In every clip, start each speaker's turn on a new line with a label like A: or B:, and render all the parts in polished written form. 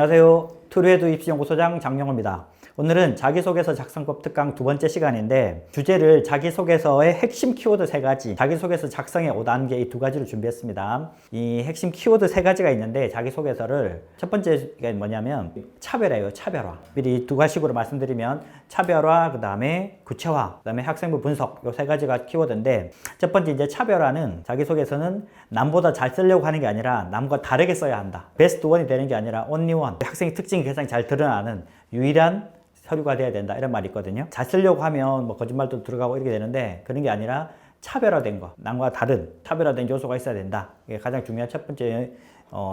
A: 안녕하세요. 트루에듀 입시연구소장 장영호입니다. 오늘은 자기소개서 작성법 특강 두 번째 시간인데 주제를 자기소개서의 핵심 키워드 3가지, 자기소개서 작성의 5단계 이 2가지를 준비했습니다. 이 핵심 키워드 3가지가 있는데 자기소개서를 첫 번째가 뭐냐면 차별화예요. 차별화. 미리 2가지식으로 말씀드리면 차별화, 그 다음에 구체화, 그 다음에 학생부 분석 요 3가지가 키워드인데 첫 번째 이제 차별화는 자기소개서는 남보다 잘 쓰려고 하는 게 아니라 남과 다르게 써야 한다. 베스트 원이 되는 게 아니라 only one. 학생의 특징이 가장 잘 드러나는 유일한 서류가 돼야 된다 이런 말이 있거든요. 잘 쓰려고 하면 뭐 거짓말도 들어가고 이렇게 되는데 그런 게 아니라 차별화된 거, 남과 다른 차별화된 요소가 있어야 된다. 이게 가장 중요한 첫 번째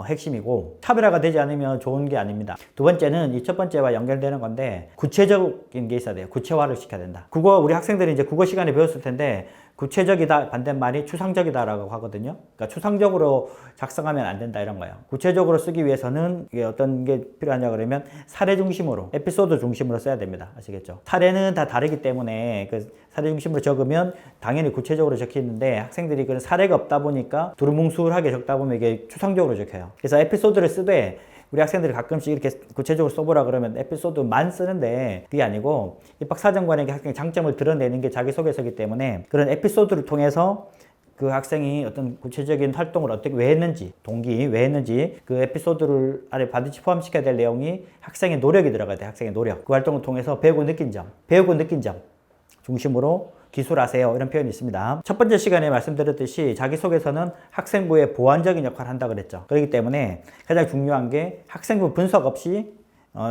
A: 핵심이고, 차별화가 되지 않으면 좋은 게 아닙니다. 두 번째는 이 첫 번째와 연결되는 건데 구체적인 게 있어야 돼요. 구체화를 시켜야 된다. 국어 우리 학생들이 이제 국어 시간에 배웠을 텐데 구체적이다 반대말이 추상적이다라고 하거든요. 그러니까 추상적으로 작성하면 안 된다 이런 거예요. 구체적으로 쓰기 위해서는 이게 어떤 게 필요하냐 그러면 사례 중심으로, 에피소드 중심으로 써야 됩니다. 아시겠죠? 사례는 다 다르기 때문에 그 사례 중심으로 적으면 당연히 구체적으로 적혀 있는데 학생들이 그런 사례가 없다 보니까 두루뭉술하게 적다 보면 이게 추상적으로 적혀요. 그래서 에피소드를 쓰되 우리 학생들이 가끔씩 이렇게 구체적으로 써보라 그러면 에피소드만 쓰는데 그게 아니고 입학사정관에게 학생의 장점을 드러내는 게 자기소개서이기 때문에 그런 에피소드를 통해서 그 학생이 어떤 구체적인 활동을 어떻게 왜 했는지, 동기 왜 했는지 그 에피소드를 안에 반드시 포함시켜야 될 내용이 학생의 노력이 들어가야 돼요. 학생의 노력. 그 활동을 통해서 배우고 느낀 점 중심으로 기술하세요 이런 표현이 있습니다. 첫 번째 시간에 말씀드렸듯이 자기소개서는 학생부의 보완적인 역할을 한다 그랬죠. 그렇기 때문에 가장 중요한 게 학생부 분석 없이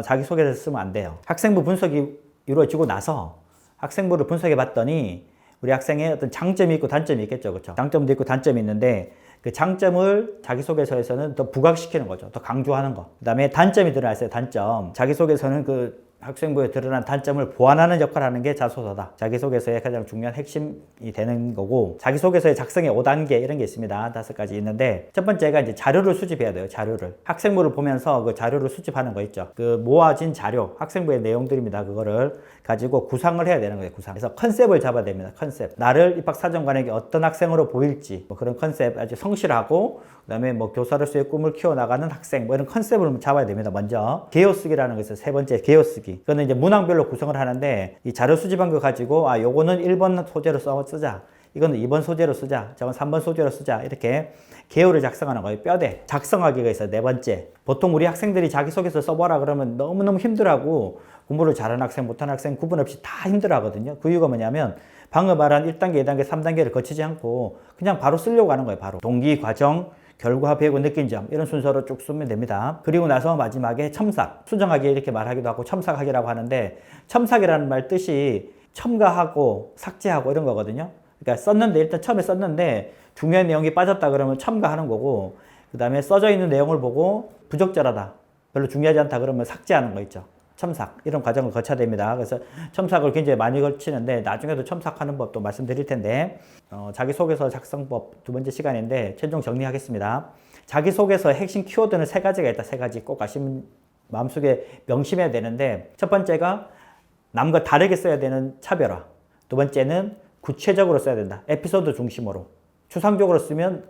A: 자기소개서 쓰면 안 돼요. 학생부 분석이 이루어지고 나서 학생부를 분석해 봤더니 우리 학생의 어떤 장점이 있고 단점이 있겠죠. 그렇죠? 장점도 있고 단점이 있는데 그 장점을 자기소개서에서는 더 부각시키는 거죠. 더 강조하는 거. 그 다음에 단점이 드러났어요. 단점. 자기소개서는 그 학생부에 드러난 단점을 보완하는 역할을 하는 게 자소서다. 자기소개서의 가장 중요한 핵심이 되는 거고, 자기소개서의 작성의 5단계 이런 게 있습니다. 5가지 있는데 첫 번째가 이제 자료를 수집해야 돼요. 자료를. 학생부를 보면서 그 자료를 수집하는 거 있죠. 그 모아진 자료, 학생부의 내용들입니다. 그거를 가지고 구상을 해야 되는 거예요. 구상. 그래서 컨셉을 잡아야 됩니다. 컨셉. 나를 입학사정관에게 어떤 학생으로 보일지 뭐 그런 컨셉 아주 성실하고 그다음에 뭐 교사로서의 꿈을 키워나가는 학생 뭐 이런 컨셉을 잡아야 됩니다. 먼저 개요쓰기라는 거 있어요. 세 번째 개요쓰기. 이거는 이제 문항별로 구성을 하는데 이 자료 수집한 거 가지고 요거는 1번 소재로 쓰자. 이거는 2번 소재로 쓰자. 저건 3번 소재로 쓰자. 이렇게 개요를 작성하는 거예요. 뼈대. 작성하기가 있어요. 네 번째. 보통 우리 학생들이 자기소개서 써봐라 그러면 너무너무 힘들어하고 공부를 잘하는 학생, 못하는 학생 구분 없이 다 힘들어하거든요. 그 이유가 뭐냐면 방금 말한 1단계, 2단계, 3단계를 거치지 않고 그냥 바로 쓰려고 하는 거예요. 바로. 동기, 과정, 결과, 배우고 느낀 점 이런 순서로 쭉 쓰면 됩니다. 그리고 나서 마지막에 첨삭, 수정하기 이렇게 말하기도 하고 첨삭하기라고 하는데 첨삭이라는 말 뜻이 첨가하고 삭제하고 이런 거거든요. 그러니까 썼는데 일단 처음에 썼는데 중요한 내용이 빠졌다 그러면 첨가하는 거고, 그 다음에 써져 있는 내용을 보고 부적절하다, 별로 중요하지 않다 그러면 삭제하는 거 있죠. 첨삭 이런 과정을 거쳐야 됩니다. 그래서 첨삭을 굉장히 많이 거치는데 나중에도 첨삭하는 법도 말씀드릴 텐데 자기소개서 작성법 두 번째 시간인데 최종 정리하겠습니다. 자기소개서 핵심 키워드는 3가지가 있다. 3가지 꼭 마음속에 명심해야 되는데 첫 번째가 남과 다르게 써야 되는 차별화, 두 번째는 구체적으로 써야 된다. 에피소드 중심으로. 추상적으로 쓰면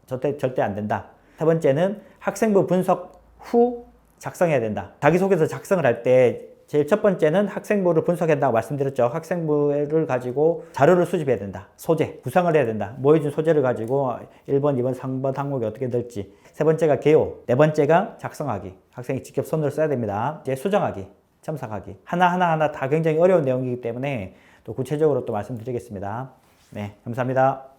A: 절대 안 된다. 세 번째는 학생부 분석 후 작성해야 된다. 자기소개서 작성을 할 때 제일 첫 번째는 학생부를 분석한다고 말씀드렸죠. 학생부를 가지고 자료를 수집해야 된다. 소재, 구상을 해야 된다. 모여진 소재를 가지고 1번, 2번, 3번 항목이 어떻게 될지. 세 번째가 개요. 네 번째가 작성하기. 학생이 직접 손으로 써야 됩니다. 이제 수정하기, 첨삭하기. 하나 다 굉장히 어려운 내용이기 때문에 또 구체적으로 또 말씀드리겠습니다. 네, 감사합니다.